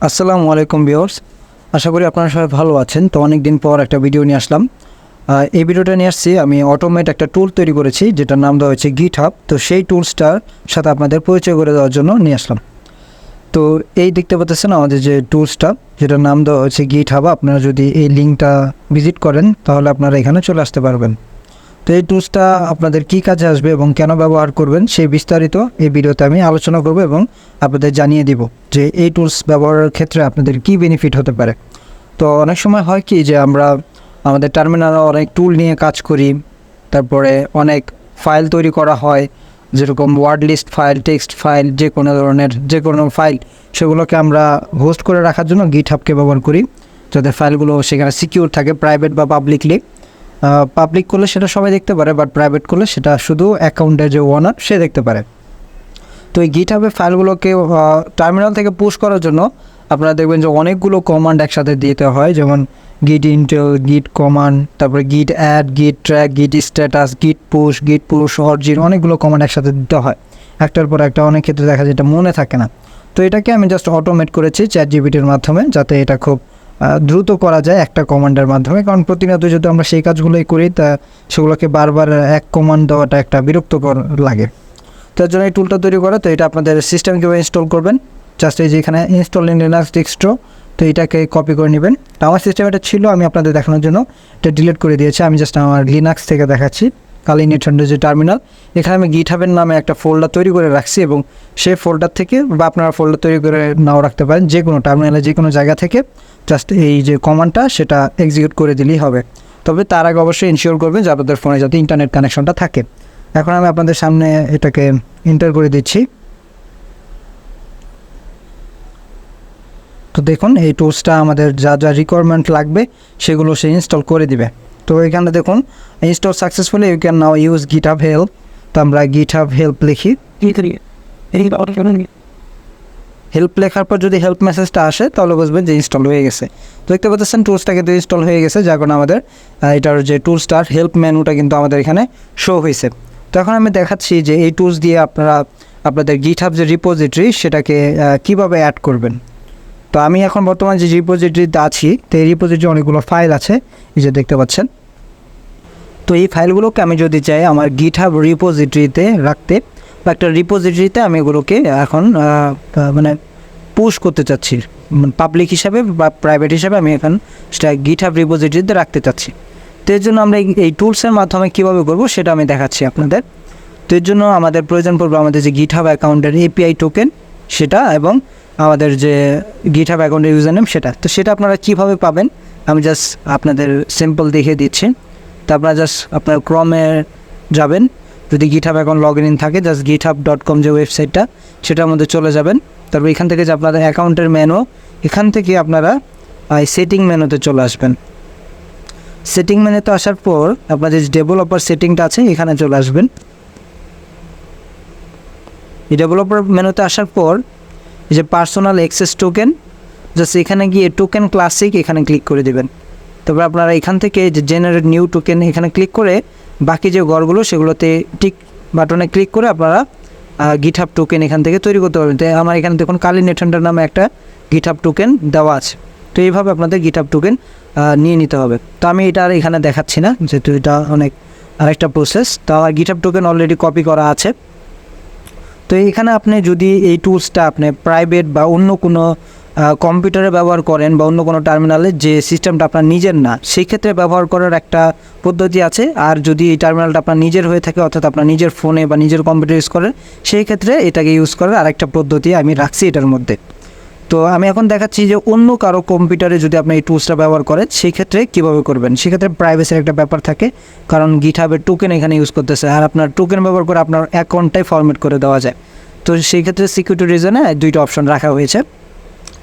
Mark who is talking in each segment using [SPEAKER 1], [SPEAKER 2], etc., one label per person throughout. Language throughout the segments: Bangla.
[SPEAKER 1] আসসালামু আলাইকুম ভিউয়ার্স, আশা করি আপনারা সবাই ভালো আছেন। তো অনেক দিন পর একটা ভিডিও নিয়ে আসলাম। এই ভিডিওটা নিয়ে আসছি, আমি অটোমেট একটা টুল তৈরি করেছি যেটার নাম দেওয়া হয়েছে গিটহাব। তো সেই টুলসটার সাথে আপনাদের পরিচয় করে দেওয়ার জন্য নিয়ে আসলাম। তো এই দেখতে পাচ্ছেন আমাদের যে টুলসটা, যেটার নাম দেওয়া হয়েছে গিটহাব। আপনারা যদি এই লিঙ্কটা ভিজিট করেন তাহলে আপনারা এখানে চলে আসতে পারবেন। তো এই টুলসটা আপনাদের কী কাজে আসবে এবং কেন ব্যবহার করবেন সেই বিস্তারিত এই ভিডিওতে আমি আলোচনা করব এবং আপনাদের জানিয়ে দিব যে এই টুলস ব্যবহারের ক্ষেত্রে আপনাদের কী বেনিফিট হতে পারে। তো অনেক সময় হয় কি যে আমরা আমাদের টার্মিনালে অনেক টুল নিয়ে কাজ করি, তারপরে অনেক ফাইল তৈরি করা হয়, যেরকম word list file, text file, যে কোনো ধরনের যে কোনো ফাইল, সেগুলোকে আমরা হোস্ট করে রাখার জন্য গিটহাবকে ব্যবহার করি, যাতে ফাইলগুলো সেখানে সিকিউর থাকে প্রাইভেট বা পাবলিকলি। পাবলিক করলে সেটা সবাই দেখতে পারে, বাট প্রাইভেট করলে সেটা শুধু অ্যাকাউন্টের যে ওনার সে দেখতে পারে। তো এই গিটহাবের ফাইলগুলোকে টার্মিনাল থেকে পুশ করার জন্য আপনারা দেখবেন যে অনেকগুলো কমান্ড একসাথে দিতে হয়, যেমন গিট ইন্টেল, গিট কমান্ড, তারপরে গিট অ্যাড, গিট ট্র্যাক, গিট স্ট্যাটাস, গিট পুশ অরিজিন, অনেকগুলো কমান্ড একসাথে দিতে হয় একটার পর একটা। অনেক ক্ষেত্রে দেখা যায় এটা মনে থাকে না। তো এটাকে আমি জাস্ট অটোমেট করেছি চ্যাটজিপিটির মাধ্যমে, যাতে এটা খুব দ্রুত করা যায় একটা কমান্ডের মাধ্যমে। কারণ প্রতিনিয়ত যদি আমরা সেই কাজগুলোই করি তা সেগুলোকে বারবার এক কমান্ড দেওয়াটা একটা বিরক্তকর লাগে। তার জন্য এই টুলটা তৈরি করা। তো এটা আপনাদের সিস্টেম কীভাবে ইনস্টল করবেন, জাস্ট এই যে এখানে ইনস্টল ইন লিনাক্স ডেস্কটপ, তো এটাকে কপি করে নেবেন। তো আমার সিস্টেম এটা ছিল, আমি আপনাদের দেখানোর জন্য এটা ডিলিট করে দিয়েছি। আমি জাস্ট আমার লিনাক্স থেকে দেখাচ্ছি। কালি নেটহান্ডের যে টার্মিনাল, এখানে আমি গিটহাবের নামে একটা ফোল্ডার তৈরি করে রাখছি, এবং সেই ফোল্ডার থেকে বা আপনারা ফোল্ডার তৈরি করে নাও রাখতে পারেন, যে কোনো টার্মিনালে যে কোনো জায়গা থেকে জাস্ট এই যে কমান্ডটা সেটা এক্সিকিউট করে দিলেই হবে। তবে তার আগে অবশ্যই ইনশিওর করবেন যে আপনাদের ফোনে যাতে ইন্টারনেট কানেকশনটা থাকে। এখন আমি আপনাদের সামনে এটাকে এন্টার করে দিচ্ছি। তো দেখুন এই টুলসটা আমাদের যা যা রিকোয়ারমেন্ট লাগবে সেগুলো সে ইনস্টল করে দিবে। তো এখানে দেখুন install successfully, you can now use GitHub help. তো আমরা গিটহাব হেল্প লিখি। হেল্প লেখার পর যদি হেল্প মেসেজটা আসে তাহলে বুঝবেন যে ইনস্টল হয়ে গেছে। তো দেখতে পাচ্ছেন টুলসটা কিন্তু ইনস্টল হয়ে গেছে, যার কারণে আমাদের এটার যে টুলসটার হেল্প মেনুটা কিন্তু আমাদের এখানে শো হয়েছে। তো এখন আমি দেখাচ্ছি যে এই টুলস দিয়ে আপনারা আপনাদের গিটহাব যে রিপোজিটরি সেটাকে কীভাবে অ্যাড করবেন। তো আমি এখন বর্তমানে যে রিপোজিটরিতে আছি, তো এই রিপোজিটরি অনেকগুলো ফাইল আছে, এই যে দেখতে পাচ্ছেন। তো এই ফাইলগুলোকে আমি যদি চাই আমার গিটহাব রিপোজিটরিতে রাখতে, বা একটা রিপোজিটরিতে আমি এগুলোকে এখন মানে পুশ করতে চাচ্ছি, পাবলিক হিসাবে বা প্রাইভেট হিসাবে আমি এখন সেটা গিটহাব রিপোজিটরিতে রাখতে চাচ্ছি। তো এর জন্য আমরা এই টুলসের মাধ্যমে কীভাবে করব সেটা আমি দেখাচ্ছি আপনাদের। তো এর জন্য আমাদের প্রয়োজন পড়বে আমাদের যে গিটহাব অ্যাকাউন্টের এপিআই টোকেন সেটা, এবং আমাদের যে গিটহাব অ্যাকাউন্টের ইউজার নেম সেটা। তো সেটা আপনারা কীভাবে পাবেন আমি জাস্ট আপনাদের সিম্পল দেখিয়ে দিচ্ছি। তো আপনারা জাস্ট আপনার ক্রমে যাবেন, যদি গিটহাব অ্যাকাউন্ট লগ ইন থাকে জাস্ট github.com যে ওয়েবসাইটটা সেটার মধ্যে চলে যাবেন। তারপর এখান থেকে যে আপনাদের অ্যাকাউন্টের মেনু, এখান থেকে আপনারা সেটিং মেনুতে চলে আসবেন। সেটিং মেনুতে আসার পর আপনাদের যে ডেভেলপার সেটিংটা আছে এখানে চলে আসবেন। এই ডেভেলপার মেনুতে আসার পর এই যে পার্সোনাল অ্যাক্সেস টোকেন, জাস্ট এখানে গিয়ে টোকেন ক্লাসিক এখানে ক্লিক করে দেবেন। তারপর আপনারা এখান থেকে যে জেনারেট নিউ টোকেন এখানে ক্লিক করে বাকি যে ঘরগুলো সেগুলোতে টিক বাটনে ক্লিক করে আপনারা গিটহাব টোকেন এখান থেকে তৈরি করতে পারবেন। তো আমার এখানে দেখুন কালি নেটহান্টার নামে একটা গিটহাব টোকেন দেওয়া আছে। তো এইভাবে আপনাদের গিটহাব টোকেন নিয়ে নিতে হবে। তো আমি এটা আর এখানে দেখাচ্ছি না, যেহেতু এটা অনেক আরেকটা প্রসেস। তো আমার গিটহাব টোকেন অলরেডি কপি করা আছে। তো এখানে আপনি যদি এই টুলসটা আপনি প্রাইভেট বা অন্য কোনো কম্পিউটারে ব্যবহার করেন বা অন্য কোনো টার্মিনালে যে সিস্টেমটা আপনার নিজের না, সেই ক্ষেত্রে ব্যবহার করার একটা পদ্ধতি আছে। আর যদি এই টার্মিনালটা আপনার নিজের হয়ে থাকে, অর্থাৎ আপনার নিজের ফোনে বা নিজের কম্পিউটার ইউজ করেন, সেই ক্ষেত্রে এটাকে ইউজ করার আরেকটা পদ্ধতি আমি রাখছি এটার মধ্যে। তো আমি এখন দেখাচ্ছি যে অন্য কারো কম্পিউটারে যদি আপনি এই টুলসটা ব্যবহার করেন সেই ক্ষেত্রে কীভাবে করবেন। সেক্ষেত্রে প্রাইভেসির একটা ব্যাপার থাকে, কারণ গিটহাবের টোকেন এখানে ইউজ করতেছে, আর আপনার টোকেন ব্যবহার করে আপনার অ্যাকাউন্টটাই ফরম্যাট করে দেওয়া যায়। তো সেই ক্ষেত্রে সিকিউরিটি রিজনে দুইটা অপশন রাখা হয়েছে।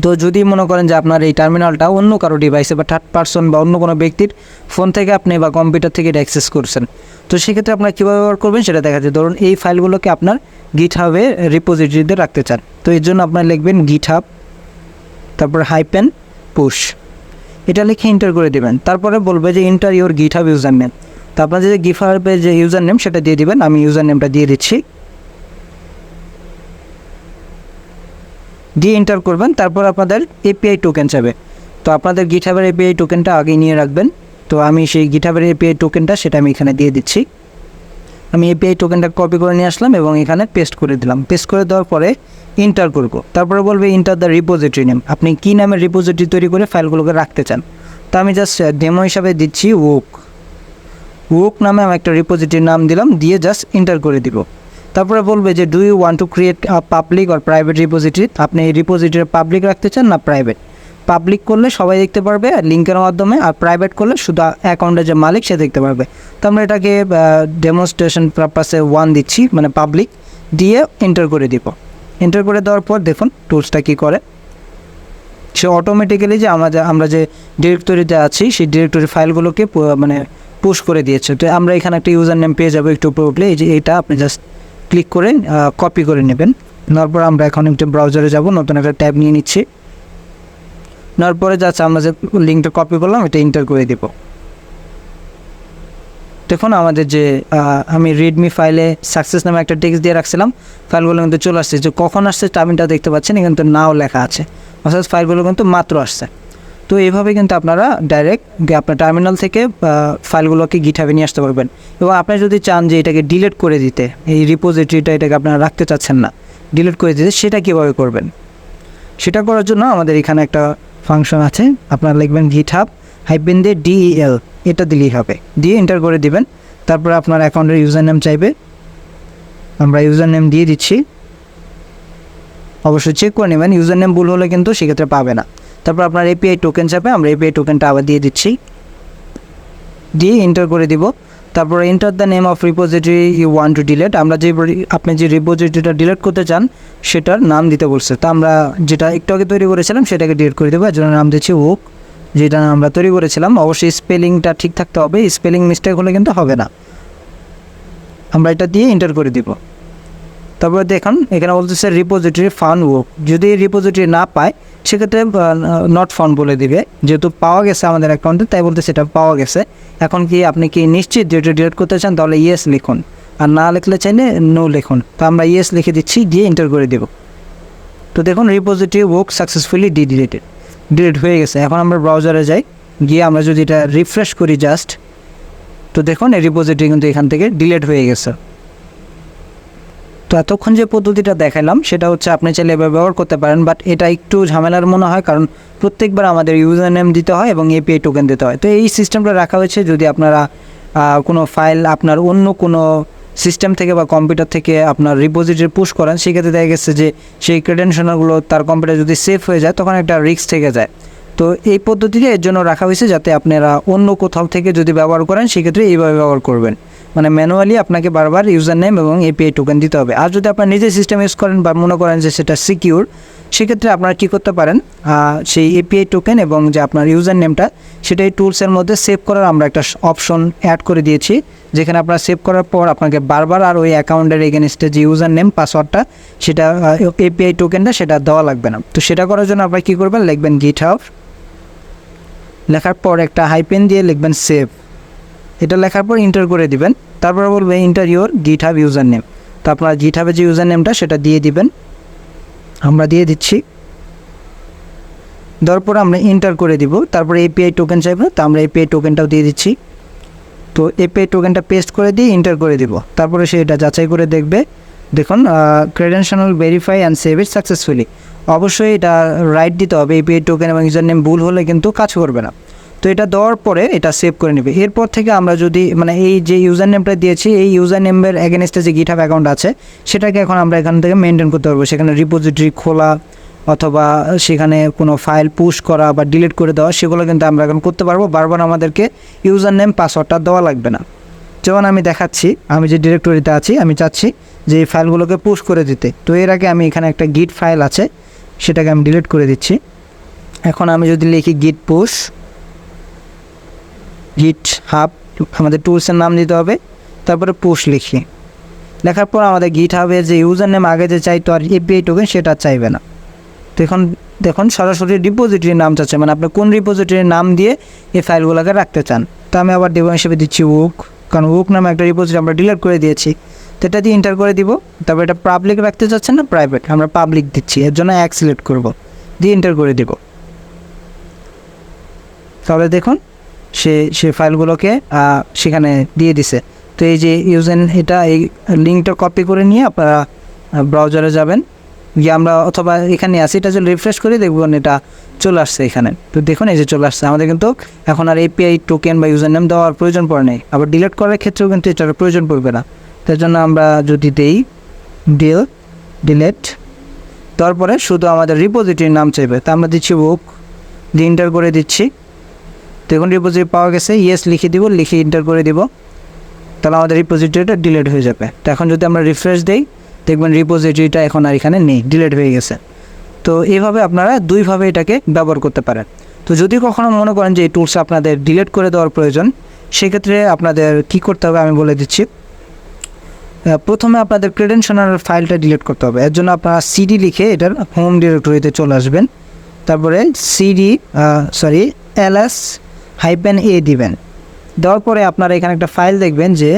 [SPEAKER 1] তো যদি মনে করেন যে আপনার এই টার্মিনালটা অন্য কারো ডিভাইসে বা থার্ড পারসন বা অন্য কোনো ব্যক্তির ফোন থেকে আপনি বা কম্পিউটার থেকে এটা অ্যাক্সেস করছেন, তো সেক্ষেত্রে আপনারা কীভাবে ব্যবহার করবেন সেটা দেখা যায়। ধরুন এই ফাইলগুলোকে আপনার গিটহাবে রিপোজিটরিতে রাখতে চান, তো এর জন্য আপনারা লিখবেন গিটহাব, তারপর হাইপেন পুশ, এটা লিখে এন্টার করে দেবেন। তারপরে বলবে যে enter your GitHub user name. তো আপনাদের যে গিটহাবের যে ইউজার নেম সেটা দিয়ে দিবেন। আমি ইউজার নেমটা দিয়ে দিচ্ছি। দিয়ে এন্টার করবেন। তারপর আপনাদের এপিআই টোকেন চাবে। তো আপনাদের গিটহাবের এপিআই টোকেনটা আগে নিয়ে রাখবেন। তো আমি সেই গিটহাবের এপিআই টোকেনটা সেটা আমি এখানে দিয়ে দিচ্ছি। আমি এপিআই টোকেনটা কপি করে নিয়ে আসলাম এবং এখানে পেস্ট করে দিলাম। পেস্ট করে দেওয়ার পরে এন্টার করব। তারপরে বলবে এন্টার দ্য রিপোজিটরি নেম, আপনি কী নামের রিপোজিটরি তৈরি করে ফাইলগুলোকে রাখতে চান। তো আমি জাস্ট ডেমো হিসাবে দিচ্ছি ওক নামে আমি একটা রিপোজিটরির নাম দিলাম, দিয়ে জাস্ট এন্টার করে দিব। তারপরে বলবে যে do you want to create a public or private repository, আপনি এই রিপোজিটরি পাবলিক রাখতে চান না প্রাইভেট। পাবলিক করলে সবাই দেখতে পারবে লিঙ্কের মাধ্যমে, আর প্রাইভেট করলে শুধু অ্যাকাউন্টের যে মালিক সে দেখতে পারবে। তো আমরা এটাকে ডেমনস্ট্রেশন পারপাসে 1 দিচ্ছি, মানে পাবলিক, দিয়ে এন্টার করে দিব। এন্টার করে দেওয়ার পর দেখুন টুলসটা কী করে, সে অটোমেটিক্যালি যে আমরা যে ডিরেক্টরিতে আছি সেই ডিরেক্টরি ফাইলগুলোকে মানে পুশ করে দিয়েছে। তো আমরা এখানে একটা ইউজার নেম পেয়ে যাবো একটু উপরে উঠলে, এই যে এইটা আপনি জাস্ট ক্লিক করে কপি করে নেবেন। নেওয়ার পর আমরা এখন একটু ব্রাউজারে যাব, নতুন একটা ট্যাব নিয়ে নিচ্ছি। নেওয়ার পরে যাচ্ছে আমরা যে লিঙ্কটা কপি করলাম এটা এন্টার করে দিব। দেখুন আমাদের যে আমি রিডমি ফাইলে সাকসেস নামে একটা টেক্সট দিয়ে রাখছিলাম, ফাইলগুলো কিন্তু চলে আসছে। যে কখন আসছে টাইমটা দেখতে পাচ্ছেন, কিন্তু নাও লেখা আছে, অর্থাৎ ফাইলগুলো কিন্তু মাত্র আসছে। তো এইভাবে কিন্তু আপনারা ডাইরেক্ট আপনার টার্মিনাল থেকে ফাইলগুলোকে গিটহাবে নিয়ে আসতে পারবেন। এবং আপনি যদি চান যে এটাকে ডিলিট করে দিতে, এই রিপোজিটরিটা এটাকে আপনারা রাখতে চাচ্ছেন না, ডিলিট করে দিতে, সেটা কীভাবে করবেন? সেটা করার জন্য আমাদের এখানে একটা ফাংশন আছে, আপনারা লিখবেন গিটহাব -del, এটা দিলেই হবে, দিয়ে এন্টার করে দিবেন। তারপর আপনার অ্যাকাউন্টের ইউজার নেম চাইবে, আমরা ইউজার নেম দিয়ে দিচ্ছি। অবশ্যই চেক করে নেবেন, ইউজার নেম ভুল হলে কিন্তু সেক্ষেত্রে পাবে না। তারপর আপনার এপিআই টোকেন চাইবে, আমরা এপিআই টোকেনটা আবার দিয়ে দিচ্ছি, দিয়ে এন্টার করে দিব। তারপর enter the name of repository you want to delete, আমরা আপনি যে রিপোজিটরিটা ডিলিট করতে চান সেটার নাম দিতে বলছে। তা আমরা যেটা একটু আগে তৈরি করেছিলাম সেটাকে ডিলিট করে দেবো, এর জন্য নাম দিচ্ছি ওক, যেটা আমরা তৈরি করেছিলাম। অবশ্যই স্পেলিংটা ঠিক থাকতে হবে, স্পেলিং মিস্টেক হলে কিন্তু হবে না। আমরা এটা দিয়ে এন্টার করে দিব। তারপরে দেখুন এখানে বলতেছে রিপোজিটরি ফাউন্ড ওক, যদি রিপোজিটরি না পায় সেক্ষেত্রে নট ফাউন্ড বলে দিবে। যেহেতু পাওয়া গেছে আমাদের অ্যাকাউন্টে, তাই বলতে সেটা পাওয়া গেছে। এখন কি আপনি কি নিশ্চিত যেটা ডিলিট করতে চান, তাহলে ইয়েস লিখুন, আর না লিখলে চাইলে নো লিখুন। তো আমরা ইয়েস লিখে দিচ্ছি, দিয়ে এন্টার করে দেব। তো দেখুন রিপোজিটরি ওক সাকসেসফুলি ডিলিট হয়ে গেছে। এখন আমরা ব্রাউজারে যাই, গিয়ে আমরা যদি এটা রিফ্রেশ করি জাস্ট, তো দেখুন এই রিপোজিটরি কিন্তু এখান থেকে ডিলিট হয়ে গেছে। তো এতক্ষণ যে পদ্ধতিটা দেখালাম সেটা হচ্ছে আপনি চাইলে ব্যবহার করতে পারেন, বাট এটা একটু ঝামেলার মনে হয়, কারণ প্রত্যেকবার আমাদের ইউজার নেম দিতে হয় এবং এপিআই টোকেন দিতে হয়। তো এই সিস্টেমটা রাখা হয়েছে যদি আপনারা কোনো ফাইল আপনার অন্য কোনো সিস্টেম থেকে বা কম্পিউটার থেকে আপনার রিপোজিটরি পুশ করেন, সেক্ষেত্রে দেখা গেছে যে সেই ক্রেডেনশিয়ালগুলো তার কম্পিউটার যদি সেভ হয়ে যায় তখন একটা রিস্ক থেকে যায়। তো এই পদ্ধতিটা এর জন্য রাখা হয়েছে যাতে আপনারা অন্য কোথাও থেকে যদি ব্যবহার করেন সেক্ষেত্রে এইভাবে ব্যবহার করবেন, মানে ম্যানুয়ালি আপনাকে বারবার ইউজার নেম এবং এপিআই টোকেন দিতে হবে। আর যদি আপনার নিজের সিস্টেম ইউজ করেন বা মনে করেন যে সেটা সিকিউর, সেক্ষেত্রে আপনারা কী করতে পারেন, সেই এপিআই টোকেন এবং যে আপনার ইউজার নেমটা সেটা এই টুলসের মধ্যে সেভ করার আমরা একটা অপশন অ্যাড করে দিয়েছি, যেখানে আপনারা সেভ করার পর আপনাকে বারবার আর ওই অ্যাকাউন্টের এগেনস্টে যে ইউজার নেম পাসওয়ার্ডটা সেটা এপিআই টোকেনটা সেটা দেওয়া লাগবে না। তো সেটা করার জন্য আপনারা কী করবেন, লিখবেন গিটহাব, লেখার পর একটা হাইপেন দিয়ে লিখবেন সেভ, এটা লেখার পর এন্টার করে দিবেন। তারপর বলবে enter your GitHub user name, তো আপনার গিটহাবের যে ইউজার নেমটা সেটা দিয়ে দিবেন, আমরা দিয়ে দিচ্ছি। দেওয়ার পর আমরা এন্টার করে দিব। তারপরে এপিআই টোকেন চাইবে, তো আমরা এপিআই টোকেনটাও দিয়ে দিচ্ছি। তো এপিআই টোকেনটা পেস্ট করে দিয়ে এন্টার করে দিব। তারপরে সে এটা যাচাই করে দেখবে, দেখুন credential verify and save it successfully. অবশ্যই এটা রাইট দিতে হবে, এপিআই টোকেন এবং ইউজার নেম ভুল হলে কিন্তু কাজ করবে না। তো এটা দেওয়ার পরে এটা সেভ করে নেবে। এরপর থেকে আমরা যদি মানে এই যে ইউজার নেমটা দিয়েছি এই ইউজার নেমের এগেনস্টে যে গিটহাব অ্যাকাউন্ট আছে সেটাকে এখন আমরা এখান থেকে মেনটেন করতে পারবো। সেখানে রিপোজিটরি খোলা অথবা সেখানে কোনো ফাইল পুশ করা বা ডিলিট করে দেওয়া সেগুলো কিন্তু আমরা এখন করতে পারবো। বারবার আমাদেরকে ইউজার নেম পাসওয়ার্ডটা দেওয়া লাগবে না। যেমন আমি দেখাচ্ছি, আমি যে ডিরেক্টরিতে আছি আমি চাচ্ছি যে এই ফাইলগুলোকে পুশ করে দিতে। তো এর আগে আমি এখানে একটা গিট ফাইল আছে সেটাকে আমি ডিলিট করে দিচ্ছি। এখন আমি যদি লিখি গিট পুশ গিটহাব, আমাদের টুলসের নাম দিতে হবে, তারপরে পুশ লিখি, লেখার পর আমাদের গিটহাবের যে ইউজার নেম আগে যে চাইতো আর এপিআই টোকেন সেটা চাইবে না। তো এখন দেখুন সরাসরি রিপোজিটরির নাম চাচ্ছে, মানে আপনি কোন রিপোজিটরির নাম দিয়ে এই ফাইলগুলোকে রাখতে চান। তো আমি আবার ডেমো হিসেবে দিচ্ছি ওক, কারণ ওক নামে একটা রিপোজিটরি আমরা ডিলিট করে দিয়েছি। তো তো এটা দিয়ে এন্টার করে দিব। তারপর এটা পাবলিক রাখতে চাচ্ছেন না প্রাইভেট, আমরা পাবলিক দিচ্ছি, এর জন্য এক সিলেক্ট করব, দিয়ে এন্টার করে দিব। তাহলে দেখুন সে ফাইলগুলোকে সেখানে দিয়ে দিছে। তো এই যে ইউজেন এটা এই লিঙ্কটা কপি করে নিয়ে আপনারা ব্রাউজারে যাবেন, গিয়ে আমরা অথবা এখানে আসি, এটা যদি রিফ্রেশ করি দেখবেন এটা চলে আসছে এখানে। তো দেখুন এই যে চলে আসছে, আমাদের কিন্তু এখন আর এপিআই টোকেন বা ইউজার নেম দেওয়ার প্রয়োজন পড়ে নেই। আবার ডিলিট করার ক্ষেত্রেও কিন্তু এটার প্রয়োজন পড়বে না। তার জন্য আমরা যদি দেই ডিলেট, তারপরে শুধু আমাদের রিপোজিটরির নাম চাইবে, তা আমরা দিচ্ছি বুক, দিয়ে এন্টার করে দিচ্ছি। দেখুন রিপোজিটরি পাওয়া গেছে, ইয়েস লিখে দিব, লিখে এন্টার করে দিব, তাহলে আমাদের রিপোজিটরিটা ডিলিট হয়ে যাবে। তো এখন যদি আমরা রিফ্রেশ দেই দেখবেন রিপোজিটরিটা এখন আর এখানে নেই, ডিলিট হয়ে গেছে। তো এইভাবে আপনারা দুইভাবে এটাকে ব্যবহার করতে পারেন। তো যদি কখনও মনে করেন যে এই টুলস আপনাদের ডিলিট করে দেওয়ার প্রয়োজন, সেক্ষেত্রে আপনাদের কি করতে হবে আমি বলে দিচ্ছি। প্রথমে আপনাদের ক্রেডেনশিয়াল ফাইলটা ডিলিট করতে হবে। এর জন্য আপনারা সিডি লিখে এটার হোম ডিরেক্টরিতে চলে আসবেন, তারপরে ls-a দিবেন। দেওয়ার পরে আপনারা এখানে একটা ফাইল দেখবেন যে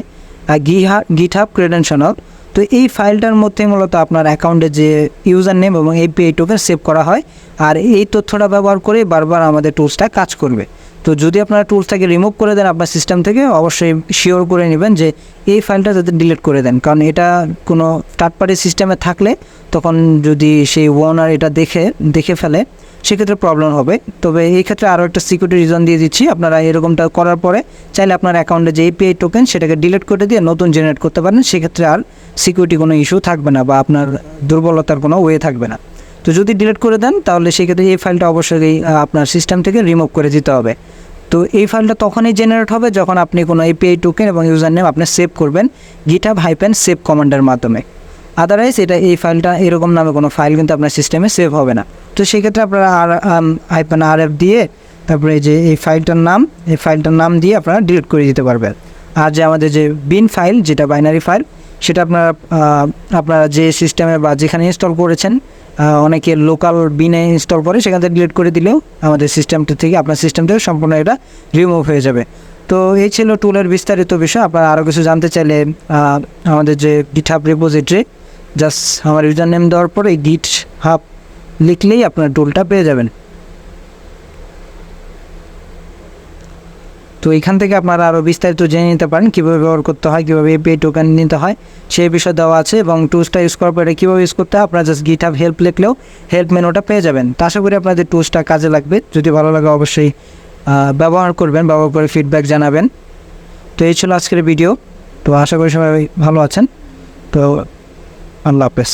[SPEAKER 1] গিটহাব ক্রেডেনশিয়াল। তো এই ফাইলটার মধ্যে মূলত আপনার অ্যাকাউন্টে যে ইউজার নেম এবং এপিআই টোকেন সেভ করা হয়, আর এই তথ্যটা ব্যবহার করে বারবার আমাদের টুলসটা কাজ করবে। তো যদি আপনারা টুলসটাকে রিমুভ করে দেন আপনার সিস্টেম থেকে, অবশ্যই শিওর করে নেবেন যে এই ফাইলটা যাতে ডিলিট করে দেন, কারণ এটা কোনো থার্ড পার্টি সিস্টেমে থাকলে তখন যদি সেই ওনার এটা দেখে ফেলে সেক্ষেত্রে প্রবলেম হবে। তবে এই ক্ষেত্রে আরও একটা সিকিউরিটি রিজন দিয়ে দিচ্ছি, আপনারা এরকমটা করার পরে চাইলে আপনার অ্যাকাউন্টে যে এপিআই টোকেন সেটাকে ডিলিট করে দিয়ে নতুন জেনারেট করতে পারেন, সেক্ষেত্রে আর সিকিউরিটি কোনো ইস্যু থাকবে না বা আপনার দুর্বলতার কোনো ওয়ে থাকবে না। তো যদি ডিলিট করে দেন তাহলে সেক্ষেত্রে এই ফাইলটা অবশ্যই আপনার সিস্টেম থেকে রিমুভ করে দিতে হবে। তো এই ফাইলটা তখনই জেনারেট হবে যখন আপনি কোনো এপিআই টোকেন এবং ইউজার নেম আপনি সেভ করবেন github-save কমান্ডের মাধ্যমে। আদারওয়াইজ এই ফাইলটা এরকম নামে কোনো ফাইল কিন্তু আপনার সিস্টেমে সেভ হবে না। তো সেক্ষেত্রে আপনারা -rf দিয়ে তারপরে এই ফাইলটার নাম দিয়ে আপনারা ডিলিট করে দিতে পারবেন। আর যে আমাদের যে বিন ফাইল, যেটা বাইনারি ফাইল, সেটা আপনারা যে সিস্টেমে বা যেখানে ইনস্টল করেছেন, অনেকে লোকাল বিনে ইনস্টল করে, সেখান থেকে ডিলিট করে দিলেও আমাদের সিস্টেমটা থেকে আপনার সিস্টেম থেকে সম্পূর্ণ এটা রিমুভ হয়ে যাবে। তো এই ছিল টুলের বিস্তারিত বিষয়। আপনারা আরও কিছু জানতে চাইলে আমাদের যে গিটহাব রিপোজিটরি, জাস্ট আমার ইউজার নেম দেওয়ার পরে গিটহাব লিখলেই আপনার টুলটা পেয়ে যাবেন। তো এখান থেকে আপনারা আরও বিস্তারিত জেনে নিতে পারেন কীভাবে ব্যবহার করতে হয়, কীভাবে এপিআই টোকেন নিতে হয় সেই বিষয় দেওয়া আছে, এবং টুলসটা ইউজ করার পরে কীভাবে ইউজ করতে হয় আপনারা জাস্ট গিটহাব হেল্প লিখলেও হেল্প মেনুটা পেয়ে যাবেন। তো আশা করি আপনাদের টুলসটা কাজে লাগবে। যদি ভালো লাগে অবশ্যই ব্যবহার করবেন, ব্যবহার করে ফিডব্যাক জানাবেন। তো এই ছিল আজকের ভিডিও। তো আশা করি সবাই ভালো আছেন। তো আল্লাহ হাফেজ।